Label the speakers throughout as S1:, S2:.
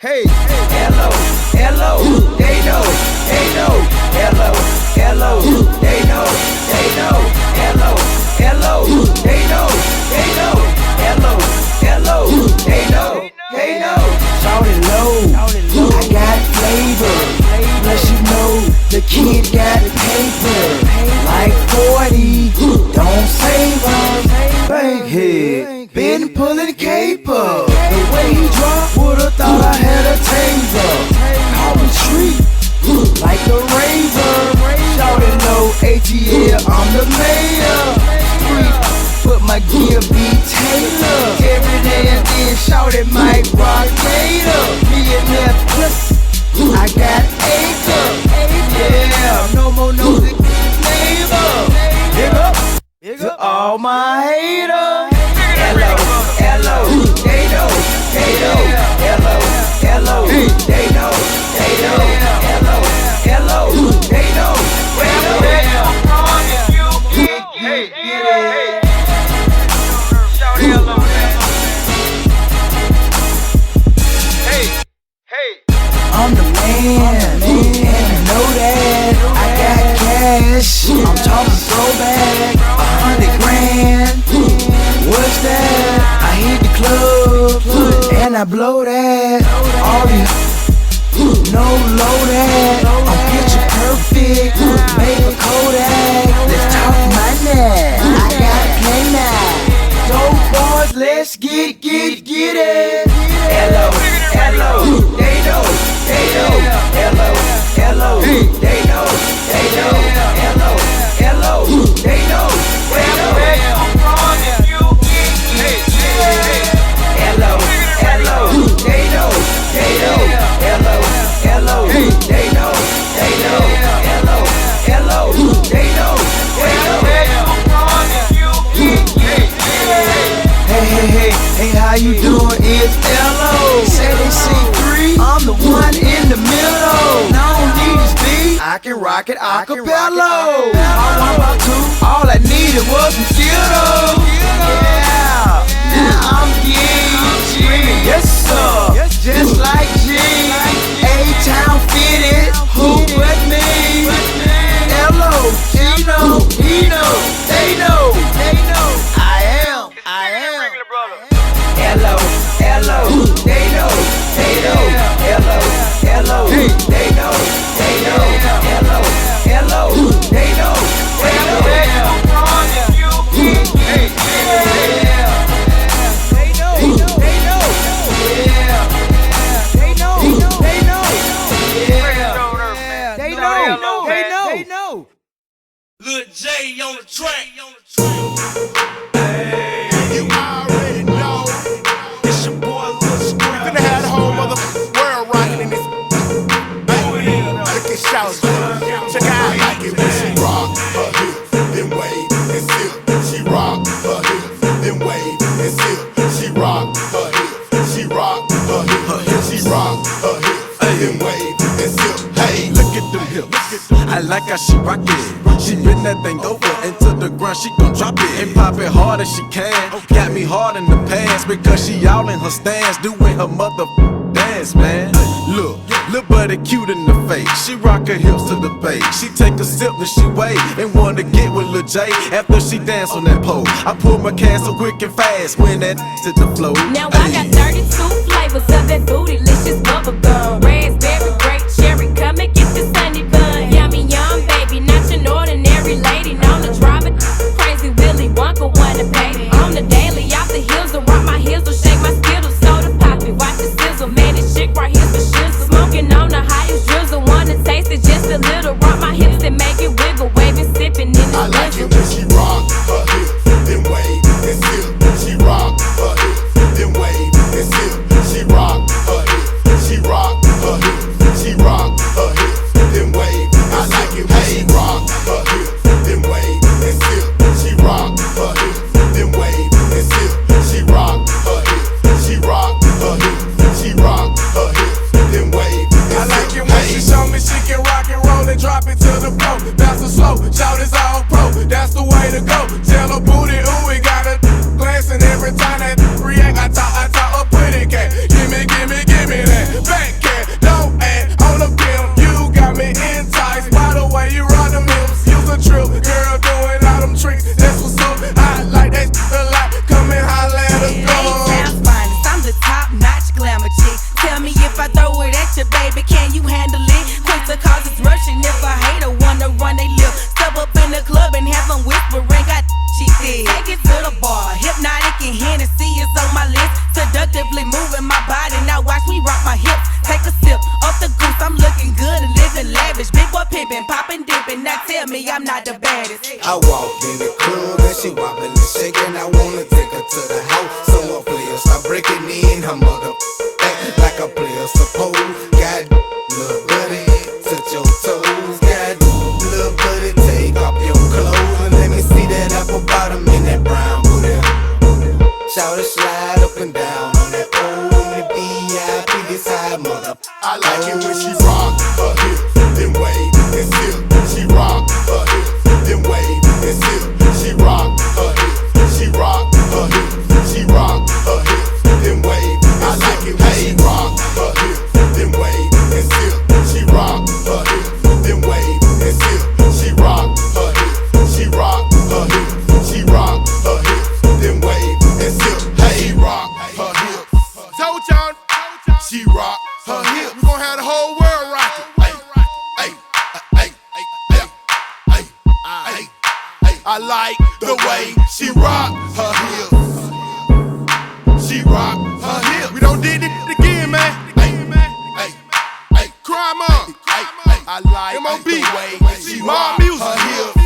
S1: Hey, hello, hello, they know, hello, hello, they know, hello, hello, they know, hello, hello, they know, Shawty Lo, I got flavor, plus you know the kid got paper, like 40, don't save us, bankhead, been pulling caper, the way he dropped, would've thought I had a taser, call me street, like the razor, Shawty Lo, ATL, I'm the mayor, street, put my gear be Taylor, every day and then Shawty might rock later, millionaire plus, I got acre, yeah, no more nosy neighbor, to all my haters, hello, hello, they know, hello, hello, they know, hello, hello, they know, I'm the man, and you know that I got cash, I'm talking throwback, 100 grand, what's that? I hit the club, and I blow that, all these, no low that, I'm picture perfect, made for Kodak, let's talk money, I got play now, dope boys, let's get it, hello, hello, they know, hello, hello, they know, hello, hello, they know, hello, hello, they know, hello, hello, they know, hello, hello, they know, hey, how you doing? It's L.O. Say they see three, I'm the one in the middle. I don't need this beat, I can rock it acapella. All 1 by 2, all I needed was some skill. Yeah, now I'm getting yes sir, just like G. A-Town fitted, who but me? L.O. She know, he know, they know, I am. Hello, hello, they know, hello, hello, they know, hello, hello, they know, they know.
S2: Lil J on the track.
S3: You already know. It's your boy Lil Scream. Finna have the whole motherfucking world rocking in this. Look at Shawty. Check out. I like it when she rock her hips, then wave and sip. She rock her hips, then wave and sip. She rock her hips, she rock her hips, she rock her hips, then wave and sip.
S4: Hey, look at them hips. I like how she rock it. She bend that thing over into the ground, she gon' drop it and pop it hard as she can. Got me hard in the pants because she all in her stance, doing her mother dance, man. Look buddy cute in the face. She rock her hips to the bass. She take a sip and she wait and wanna get with Lil J after she dance on that pole. I pull my can so quick and fast when that to the flow.
S5: Now I got 32 flavors of that bootylicious bubble gum. Raspberry, grape, cherry, come and get the sunny bun. Yummy, yum, baby, not your ordinary lady. Known to drive it crazy, Willy Wonka wanna pay. On the daily, off the hills, and rock my heels, or shake my skittles, soda poppy, watch the sizzle. Man, this chick right here's for shizzle. Smoking on the highest drizzle, wanna taste it just a little. Rock my hips and make it wiggle, waving, sipping in the
S3: I like it when she rock her hips, then wave and sip. She rock her hips, then wave and sip. She rock her hips, she rock her hips, she rock her hips, then wave. bricks, that's what's up. I like that a lot. Come and holla at us, go.
S6: Sounds finest, I'm the top-notch glamour chick. Tell me if I throw it at you, baby, can you handle it? Quick to cause it's rushing if a hater wanna run they lip. Step up in the club and have them whispering, got she did. Take it to the bar, hypnotic and Hennessy is on my list. Seductively moving my body, now watch me rock my hips. Take a sip of the goose, I'm looking good and living lavish. Big boy pimpin', poppin', dippin', now tell me I'm not the baddest.
S7: I walk in the club and she wobbling and shaking. I wanna take her to the house, so my players start breaking in. Her mother act like a player suppose. God, little buddy, touch your toes. God, little buddy, take off your clothes and let me see that apple bottom in that brown booty. Shout it, slide up and down on that pole in the VIP this high mother.
S3: I like it when she rock her hips, then wave and sip. She rock her hips, then wave and sip. She rock her hips, she rock her hips, she rock her hips, then wave and sip. I like it when she rock her hips, then wave and sip. She rock her hips, then wave and sip. She rock her hips, she rock her hips, she rock her hips, then wave and sip. Hey, she rock her hips. Told y'all, she rock her hips. We gon' have the whole world rockin'. I like the way she rock her hips. She rock her hips. We don't did it again, man. Crime on. I like M.O.B. the way she rock her hips.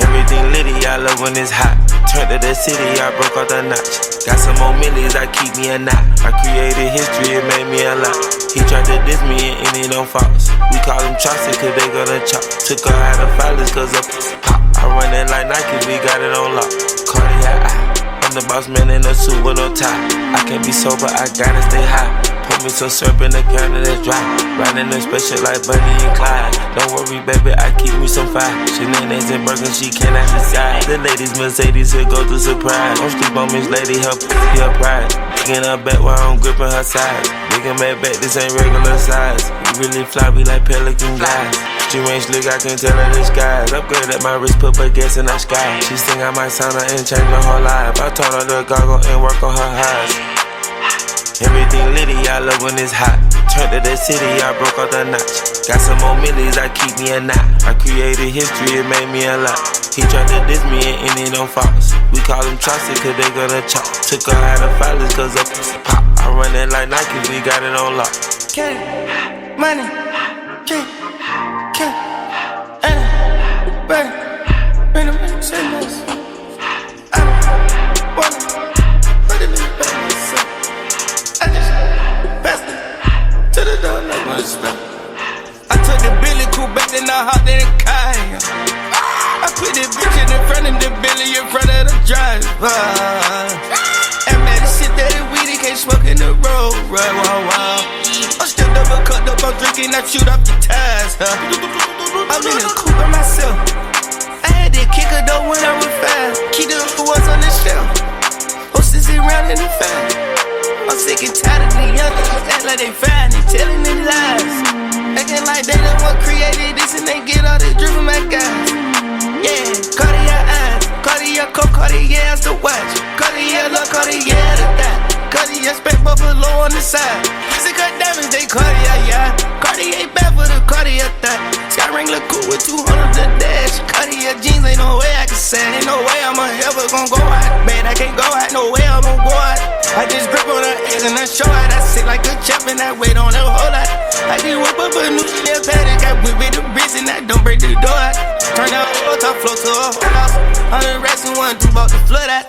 S8: Everything litty, I love when it's hot. Turned to the city, I broke out the notch. Got some more millies, I keep me a knot. I created history, it made me a lot. He tried to diss me and it don't false. We call him Chaucer cause they gonna chop. Took her out of filers cause of pop. I run it like Nike, we got it on lock. Cardiac eye, I'm the boss man in a suit with no tie. I can't be sober, I gotta stay high. Put me some syrup in the counter that's dry. Riding the special like Bunny and Clyde. Don't worry, baby, I keep me some fire. Shenanigans and Birkin, she cannot decide. The ladies Mercedes here go to surprise. Don't sleep on Miss Lady, her pussy, her pride. Digging her back while I'm gripping her sides. Digging back, this ain't regular size. You really fly, be like Pelican guys. She ain't slick, I can tell her the skies. Upgrade at my wrist, put her gas in the sky. She sing I might sign her and change her whole life. I told her to goggle and work on her eyes. Everything litty, I love when it's hot. Turned to the city, I broke out the notch. Got some more millies, I keep me a knot. I created history, it made me a lot. He tried to diss me and it don't false. We call him Chaucer cause they gonna chop. Took her out of filers cause of pop. I run it like Nike, we got it on lock.
S6: Get money, get, bring them in, say this. I wanna put it in the back. I just passed it to the door like one spell. I took the Billy Cool back in the hot in the car. I put the bitch in front of the Billy in front of the driver. And man, the shit that it weedy can't smoke in the road. Right, wow. I'm still double cut up, I'm drinking, I shoot up the tires. I'm in the coupe by myself. I had that kicker though when I was fast. Keep the was on the shelf. Hostess around in the fan. I'm sick and tired of the young niggas act like they fine and telling them lies. Acting like they the one created this and they get all this drip from my guys. Yeah, Cartier eyes, Cartier coat, Cartier has to watch. Cartier look, Cartier to die. Cartier spec buffalo on the side. Music cut diamonds, they Cartier, yeah. Cartier bad for the Cartier thigh. Sky ring look cool with 200 the dash. Cartier jeans, ain't no way I can say. Ain't no way I'm ever gon' go out. Man, I can't go out, no way I'm gon' go out. I just grip on her ass and I show her. I sit like a champ and I wait on her whole lot. I just whip up a new shit paddock. I whip with the wrist and I don't break the door out. Turn the whole top floor to a whole house. 100 racks and 1, 2 bought the flood out.